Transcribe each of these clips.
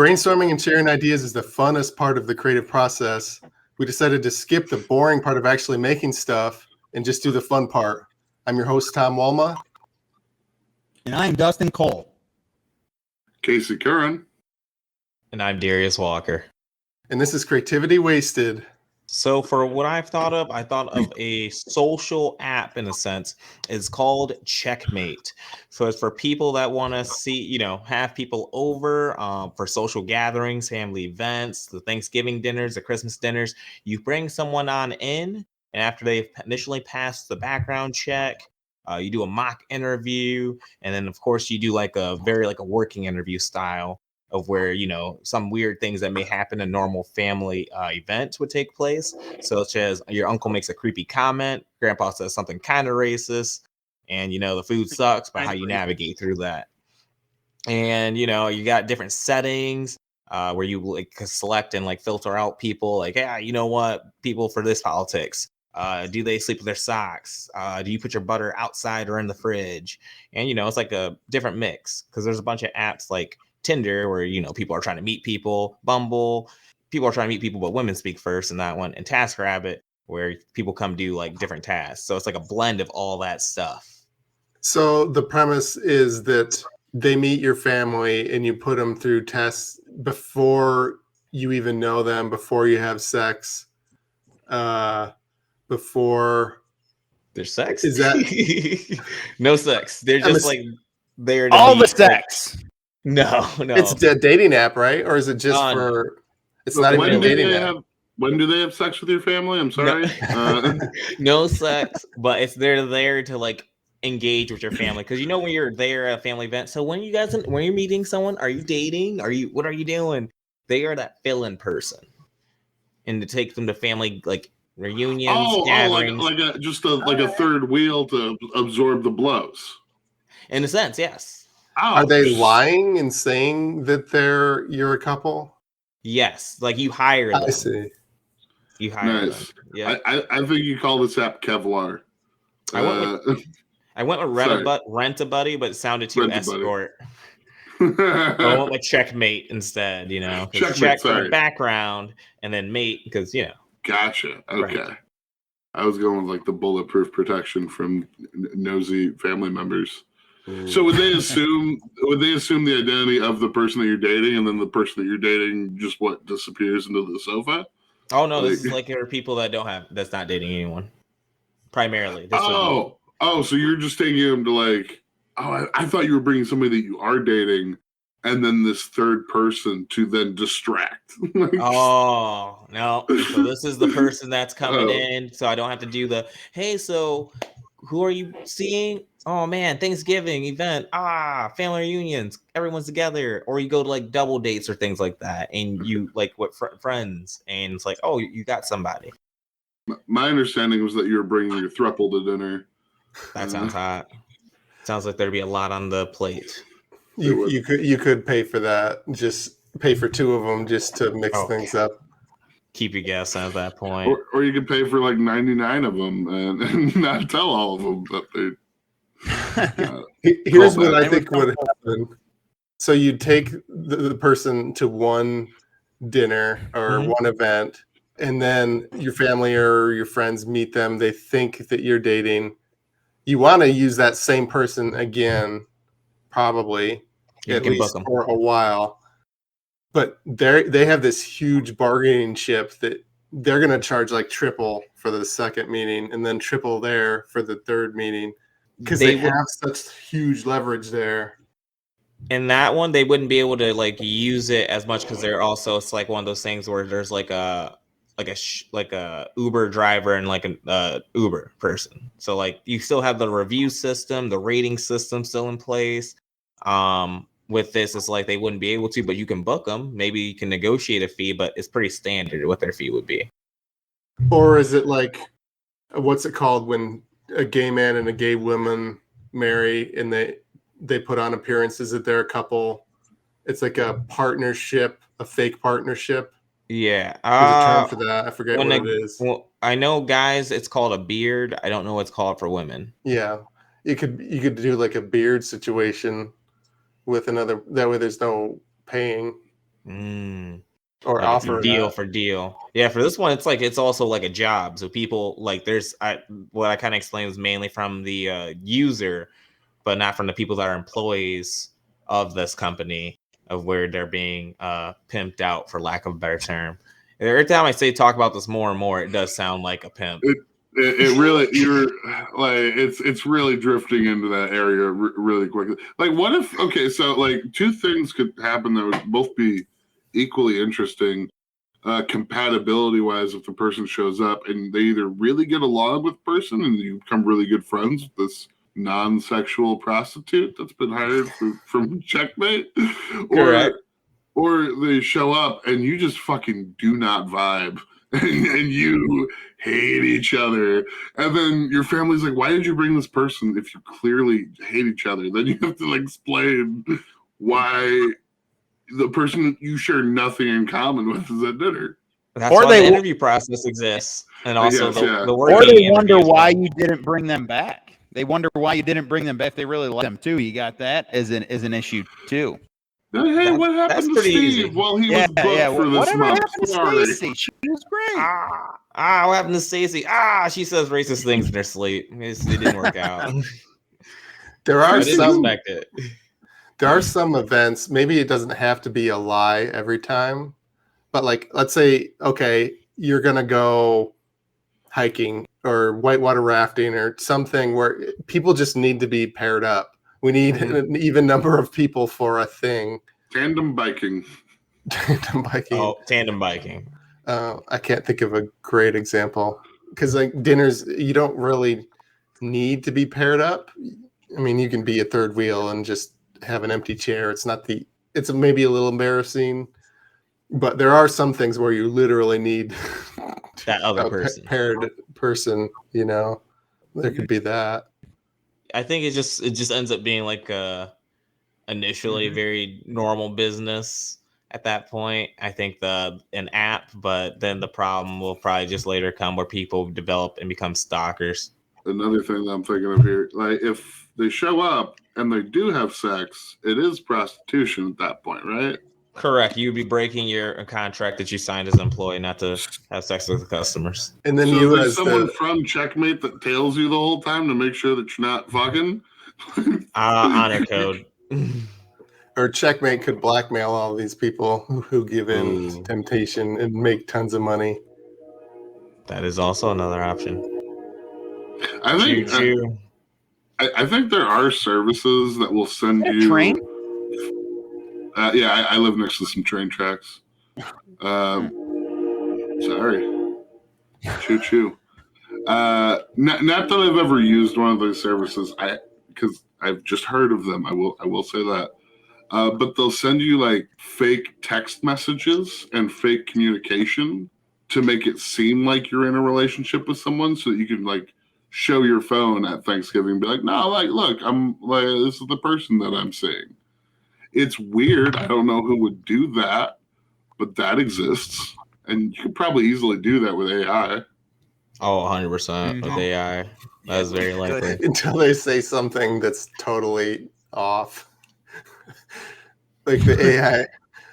Brainstorming and sharing ideas is the funnest part of the creative process. We decided to skip the boring part of actually making stuff and just do the fun part. I'm your host, Tom Walma. And I'm Dustin Cole. Casey Curran. And I'm Darius Walker. And this is Creativity Wasted. So for what I thought of a social app in a sense. It's called Checkmate. So it's for people that want to see, have people over for social gatherings, family events, the Thanksgiving dinners, the Christmas dinners. You bring someone on in, and after they've initially passed the background check, you do a mock interview, and then of course you do like a working interview style of where, some weird things that may happen in normal family events would take place, such as your uncle makes a creepy comment, grandpa says something kind of racist, and, the food sucks, but how you navigate through that. And, you got different settings where you like select and like filter out people like, yeah, you know what, people for this politics. Do they sleep with their socks? Do you put your butter outside or in the fridge? And, it's like a different mix because there's a bunch of apps like Tinder where, people are trying to meet people, Bumble, people are trying to meet people, but women speak first in that one, and TaskRabbit where people come do like different tasks. So it's like a blend of all that stuff. So the premise is that they meet your family and you put them through tests before you even know them, before you have sex, before there's sex. Is that no sex? They're just like there to all meet, the sex. No. It's a dating app, right? Or is it just for? It's not even a dating app. When do they have sex with your family? I'm sorry. No sex, but it's they're there to like engage with your family because when you're there at a family event. So when you're meeting someone, are you dating? What are you doing? They are that fill-in person, and to take them to family like reunions, gatherings. Like a third wheel to absorb the blows. In a sense, yes. Are they lying and saying that you're a couple? Yes, like you hire them. I see. You hire them. Yeah. I think you call this app Kevlar. I went with Rent-A-Buddy, but it sounded too escort. I went with Checkmate instead, Check for the background and then mate because, Gotcha. Okay. Right. I was going with like the bulletproof protection from nosy family members. Ooh. So would they assume the identity of the person that you're dating, and then the person that you're dating just disappears into the sofa? Oh no, this is like there are people that's not dating anyone. Primarily. So you're just taking them to like, I thought you were bringing somebody that you are dating, and then this third person to then distract. Oh no! So this is the person that's coming in, so I don't have to do the hey. So who are you seeing? Oh man, Thanksgiving event. Family reunions. Everyone's together. Or you go to like double dates or things like that, and you like what friends, and it's like, oh, you got somebody. My understanding was that you were bringing your throuple to dinner. That sounds hot. Sounds like there'd be a lot on the plate. You could pay for that. Just pay for two of them just to mix things up. Keep your guess at that point. Or you could pay for like 99 of them and not tell all of them that they. Here's what I think would happen. So you take the person to one dinner or one event, and then your family or your friends meet them. They think that you're dating. You want to use that same person again, probably at least for a while. But they have this huge bargaining chip that they're going to charge like triple for the second meeting and then triple there for the third meeting because they have such huge leverage there. In that one, they wouldn't be able to like use it as much because it's like one of those things where there's like a Uber driver and like an Uber person. So like you still have the review system, the rating system still in place. With this, it's like they wouldn't be able to, but you can book them. Maybe you can negotiate a fee, but it's pretty standard what their fee would be. Or is it like, what's it called when a gay man and a gay woman marry and they put on appearances that they're a couple? It's like a partnership, a fake partnership. Yeah. There's a term for that. I forget what it is. Well, I know guys, it's called a beard. I don't know what's called for women. Yeah. You could do like a beard situation with another, that way there's no paying. or Like offer deal not. for deal. Yeah, for this one, it's also like a job. So people like what I kind of explained was mainly from the user, but not from the people that are employees of this company, of where they're being pimped out, for lack of a better term. Every time I talk about this more and more, it does sound like a pimp. It really, you're like, it's really drifting into that area really quickly. Like, what if, okay, so like two things could happen that would both be equally interesting, compatibility wise. If the person shows up and they either really get along with the person and you become really good friends with this non-sexual prostitute that's been hired from Checkmate, Correct. or they show up and you just fucking do not vibe and you hate each other. And then your family's like, why did you bring this person if you clearly hate each other? Then you have to like explain why the person you share nothing in common with is at dinner. That's Or why they the w- interview process exists, and also Yes, yeah. the Or working they wonder interview as why well. you didn't bring them back. They wonder why you didn't bring them back if they really like them too. You got that as an issue too. Hey, what That's happened to pretty Steve easy. while he was booked for this Whatever month? happened to Sorry. Stacy? She was great. What happened to Stacy? She says racist things in her sleep. It didn't work out. There I are didn't some expect it. there are some events, maybe it doesn't have to be a lie every time, but like let's say, okay, you're gonna go hiking or whitewater rafting or something where people just need to be paired up. We need an even number of people for a thing. Tandem biking. Tandem biking. Oh, tandem biking. I can't think of a great example because like dinners, you don't really need to be paired up. I mean, you can be a third wheel and just have an empty chair. It's maybe a little embarrassing, but there are some things where you literally need That other a person. paired person, there could be that. I think it just ends up being like initially very normal business at that point. I think an app, but then the problem will probably just later come where people develop and become stalkers. Another thing that I'm thinking of here, like if they show up and they do have sex, it is prostitution at that point, right? Correct. You'd be breaking your contract that you signed as an employee not to have sex with the customers. And then So you there's as someone the from Checkmate that tails you the whole time to make sure that you're not fucking. Honor code. or Checkmate could blackmail all these people who give in to Ooh. temptation and make tons of money. That is also another option. I think Choo-choo. I think there are services that will send Is that a you. train? Yeah, I live next to some train tracks. Sorry, choo choo. Not that I've ever used one of those services. Because I've just heard of them. I will say that. But they'll send you like fake text messages and fake communication to make it seem like you're in a relationship with someone, so that you can like show your phone at Thanksgiving and be like, no, like, look, I'm like, this is the person that I'm seeing. It's weird. I don't know who would do that, but that exists. And you could probably easily do that with AI. Oh, 100% with AI. That is very likely. Until they say something that's totally off. Like the AI.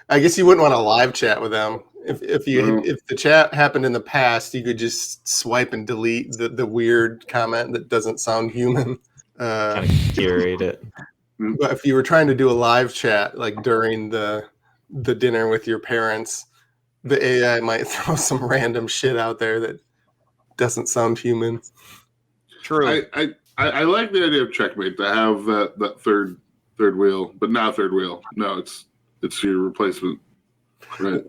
I guess you wouldn't want to live chat with them. If the chat happened in the past, you could just swipe and delete the weird comment that doesn't sound human. Kind of curate it. But if you were trying to do a live chat like during the dinner with your parents, the AI might throw some random shit out there that doesn't sound human. True. I like the idea of Checkmate to have that third wheel, but not third wheel. No, it's your replacement. Right.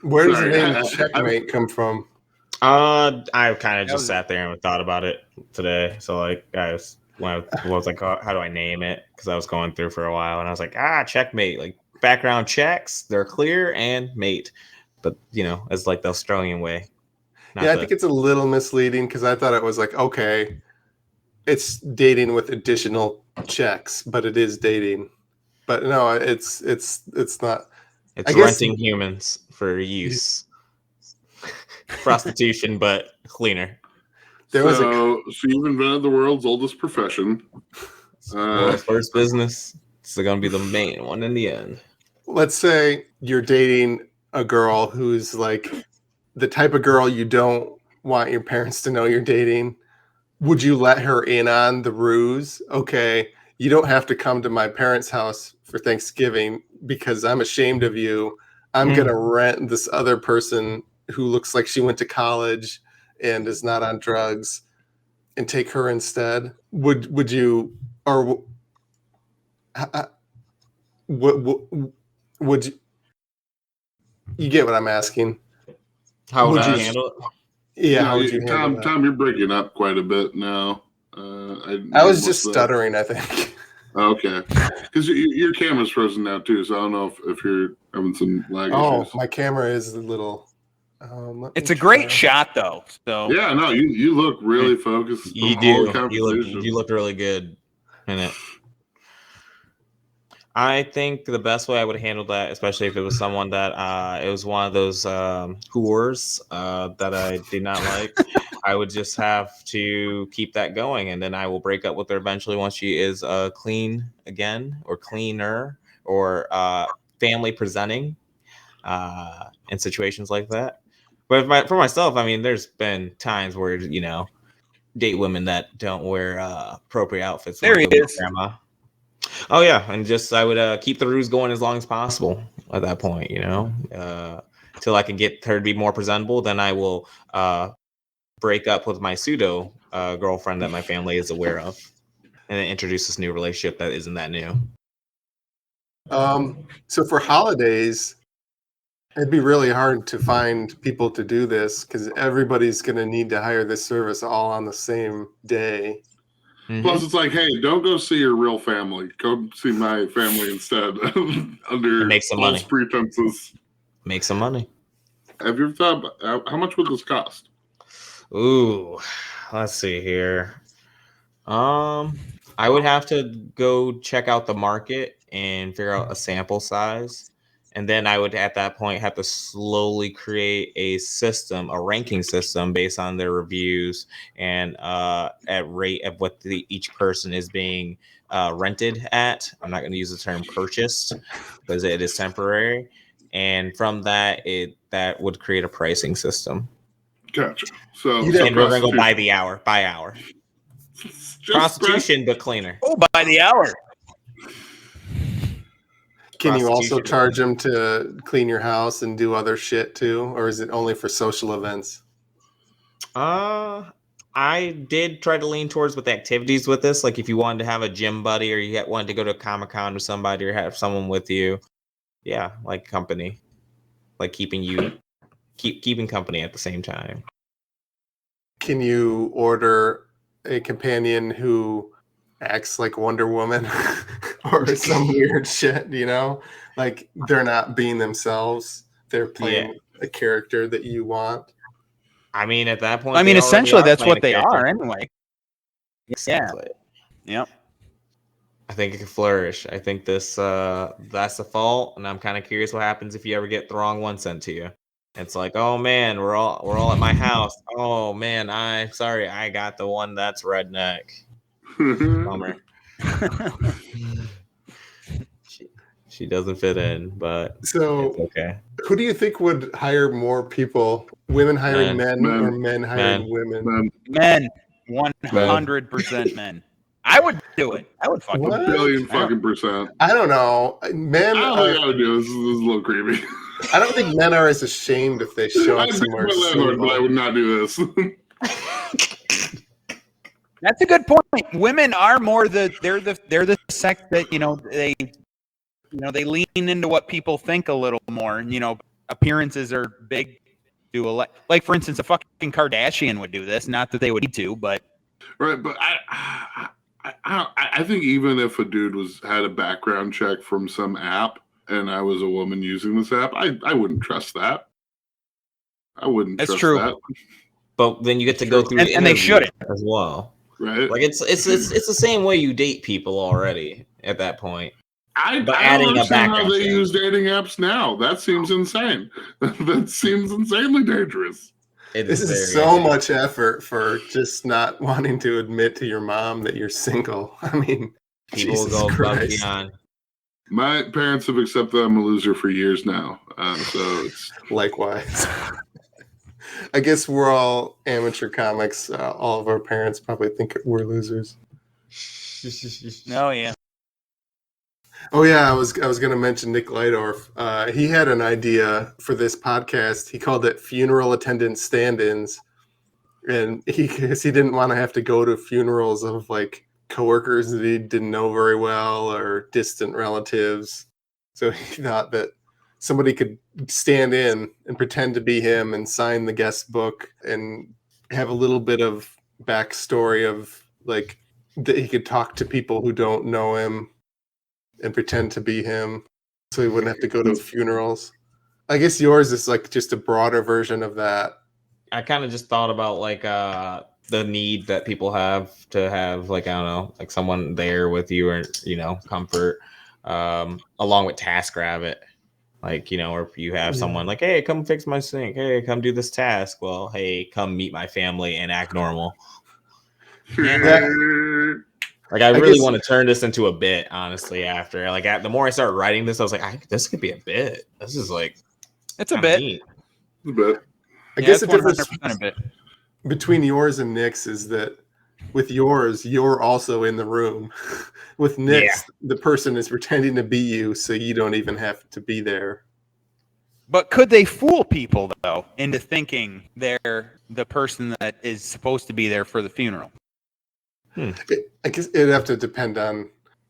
Where does the Sorry, name Checkmate come from? I kind of just sat there and thought about it today. So like, I was like, oh, how do I name it? Because I was going through for a while, and I was like, Checkmate. Like background checks, they're clear, and mate. But it's like the Australian way. I think it's a little misleading because I thought it was like, okay, it's dating with additional checks, but it is dating. But no, it's not. It's renting humans for use. Prostitution, but cleaner. So you've invented the world's oldest profession. World's first business. It's going to be the main one in the end. let's say you're dating a girl who's like the type of girl you don't want your parents to know you're dating. Would you let her in on the ruse? Okay, you don't have to come to my parents' house for Thanksgiving because I'm ashamed of you. I'm going to rent this other person who looks like she went to college and is not on drugs and take her instead. Would you, or would you get what I'm asking? How would Would I you- handle it? Yeah, No, how would you handle that? Tom, you're breaking up quite a bit now. I was just stuttering, I think. Okay, because your camera's frozen now too, so I don't know if you're having some lag issues. My camera is a little. It's a great shot, though. So Yeah, no, you look really focused. You the do. whole You conversation. looked really good in it. I think the best way I would handle that, especially if it was someone that it was one of those whores that I did not like, I would just have to keep that going, and then I will break up with her eventually once she is clean again, or cleaner, or family presenting in situations like that. But for myself, I mean, there's been times where date women that don't wear appropriate outfits. There he is. Grandma. Oh yeah, and just I would keep the ruse going as long as possible at that point, till I can get her to be more presentable. Then I will break up with my pseudo girlfriend that my family is aware of, and then introduce this new relationship that isn't that new. So for holidays, it'd be really hard to find people to do this because everybody's going to need to hire this service all on the same day. Plus, it's like, hey, don't go see your real family. Go see my family instead, under make some false money. pretenses. Make some money. Have you ever thought about, how much would this cost? Ooh, let's see here. I would have to go check out the market and figure out a sample size. And then I would, at that point, have to slowly create a system, a ranking system based on their reviews and at rate of what each person is being rented at. I'm not going to use the term purchased because it is temporary. And from that, that would create a pricing system. Gotcha. So And we're going to go by the hour, by hour. Prostitution, but cleaner. Oh, by the hour. Can you also charge them to clean your house and do other shit too, or is it only for social events? I did try to lean towards with activities with this, like if you wanted to have a gym buddy, or you wanted to go to a Comic-Con with somebody, or have someone with you. Yeah, like company, like keeping company at the same time. Can you order a companion who acts like Wonder Woman or some weird shit, like they're not being themselves, they're playing a character that you want? I mean, at that point, essentially that's what they are anyway. Exactly. Yeah. Yep. I think it can flourish. I think that's the fault, and I'm kind of curious what happens if you ever get the wrong one sent to you. It's like, oh man, we're all at my house. Oh man, I'm sorry, I got the one that's redneck. Bummer. She doesn't fit in, but so it's okay. Who do you think would hire more people? Women hiring men or men hiring women? Men. 100% men. I would do it. I would fucking a billion fucking percent. I don't know. Men. I don't think I would do this. This is a little creepy. I don't think men are as ashamed if they show up somewhere. My landlord, but I would not do this. That's a good point. Women are more they're the sex that they lean into what people think a little more, and appearances are big. Like for instance, a fucking Kardashian would do this. Not that they would need to, but right. But I think even if a dude had a background check from some app, and I was a woman using this app, I wouldn't trust that. I wouldn't. That's trust true. That. But then you get to go through, and they shouldn't as well. Right. Like it's the same way you date people already at that point. I don't adding understand how they check. use dating apps now. That seems insane. That seems insanely dangerous. This is so much effort for just not wanting to admit to your mom that you're single. I mean, people go above and beyond. My parents have accepted I'm a loser for years now. So it's Likewise. I guess we're all amateur comics. All of our parents probably think we're losers. Oh yeah. Oh yeah, I was going to mention Nick Lydorf. He had an idea for this podcast. He called it funeral attendant stand-ins, and he didn't want to have to go to funerals of like coworkers that he didn't know very well or distant relatives. So he thought that somebody could stand in and pretend to be him and sign the guest book and have a little bit of backstory of like that he could talk to people who don't know him and pretend to be him so he wouldn't have to go to funerals. I guess yours is like just a broader version of that. I kind of just thought about like the need that people have to have like, I don't know, like someone there with you or, you know, comfort, along with TaskRabbit. Like, you know, or if you have someone like, hey, come fix my sink. Hey, come do this task. Well, hey, come meet my family and act normal. Yeah. Like, I really want to turn this into a bit, honestly, after. Like, the more I started writing this, I was like, this could be a bit. This is like, it's a bit. Neat. A bit. I guess the difference a bit between yours and Nick's is that with yours, you're also in the room. With Nick's, the person is pretending to be you, so you don't even have to be there. But could they fool people, though, into thinking they're the person that is supposed to be there for the funeral? I guess it'd have to depend on...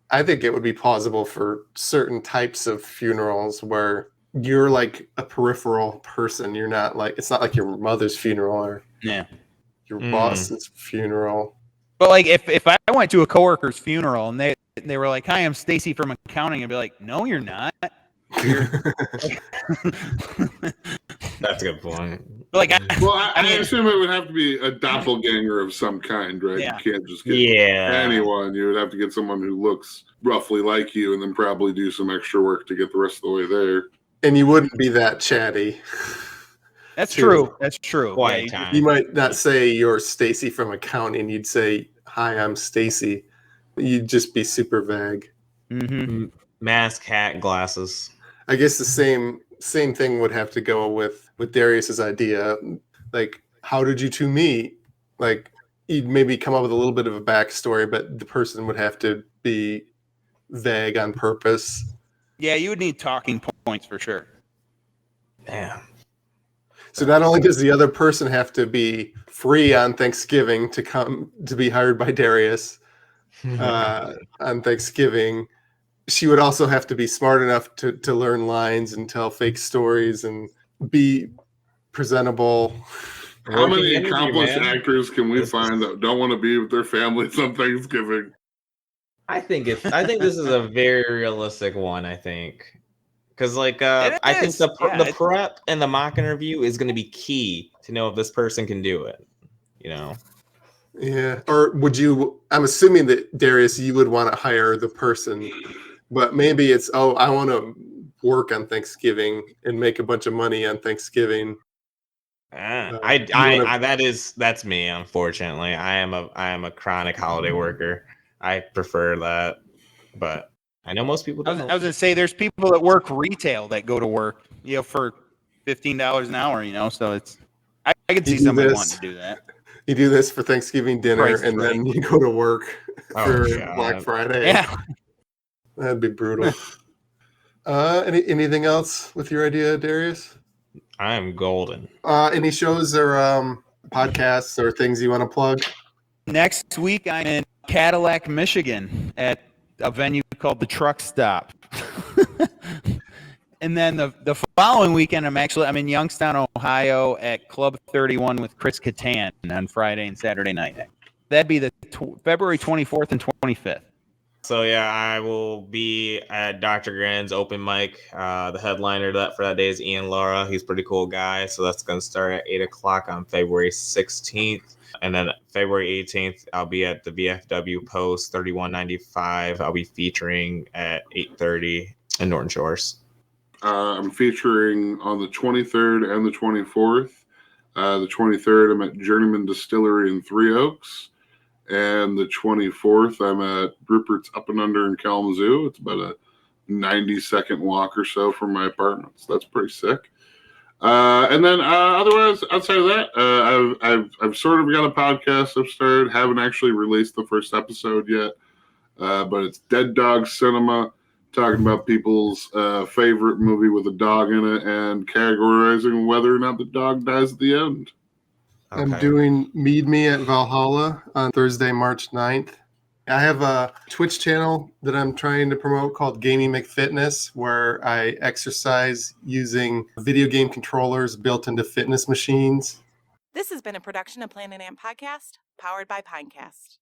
I think it would be plausible for certain types of funerals where you're like a peripheral person. You're not like... It's not like your mother's funeral or your boss's funeral. But like if I went to a coworker's funeral and they were like, "Hi, I'm Stacy from accounting," I'd be like, "No, you're not." That's a good point. Like, I assume it would have to be a doppelganger of some kind, right? Yeah. You can't just get anyone. You would have to get someone who looks roughly like you, and then probably do some extra work to get the rest of the way there. And you wouldn't be that chatty. That's true. That's true. Quiet time. You might not say you're Stacy from accounting. You'd say, "Hi, I'm Stacy." You'd just be super vague. Mm-hmm. Mask, hat, glasses. I guess the same thing would have to go with Darius's idea. Like, how did you two meet? Like, you'd maybe come up with a little bit of a backstory, but the person would have to be vague on purpose. Yeah, you would need talking points for sure. Damn. So not only does the other person have to be free on Thanksgiving to come to be hired by Darius on Thanksgiving, she would also have to be smart enough to learn lines and tell fake stories and be presentable. How many accomplished actors can we find that don't want to be with their families on Thanksgiving? I think this is a very realistic one. I think. Because, like, I think the prep and the mock interview is going to be key to know if this person can do it, you know? Yeah. Or would you, I'm assuming that, Darius, you would want to hire the person, but maybe it's, I want to work on Thanksgiving and make a bunch of money on Thanksgiving. That's me, unfortunately. I am a chronic holiday worker. I prefer that, but... I know most people don't. I was going to say there's people that work retail that go to work, for $15 an hour, so it's I could see somebody wanting to do that. You do this for Thanksgiving dinner and then you go to work for Black Friday. Yeah. That'd be brutal. Anything else with your idea, Darius? I am golden. Any shows or podcasts or things you want to plug? Next week I'm in Cadillac, Michigan at a venue called the Truck Stop. And then the following weekend, I'm in Youngstown, Ohio at Club 31 with Chris Kattan on Friday and Saturday night. That'd be the February 24th and 25th. So, yeah, I will be at Dr. Gran's open mic. The headliner for that day is Ian Lara. He's a pretty cool guy. So that's going to start at 8 o'clock on February 16th. And then February 18th, I'll be at the VFW Post 3195. I'll be featuring at 8:30 in Norton Shores. I'm featuring on the 23rd and the 24th. The 23rd, I'm at Journeyman Distillery in Three Oaks. And the 24th, I'm at Rupert's Up and Under in Kalamazoo. It's about a 90-second walk or so from my apartment. So that's pretty sick. And then otherwise, outside of that, I've sort of got a podcast I've started. Haven't actually released the first episode yet, but it's Dead Dog Cinema, talking about people's favorite movie with a dog in it and categorizing whether or not the dog dies at the end. I'm doing Meet Me at Valhalla on Thursday, March 9th. I have a Twitch channel that I'm trying to promote called Gaming McFitness, where I exercise using video game controllers built into fitness machines. This has been a production of Planet Amp Podcast, powered by Pinecast.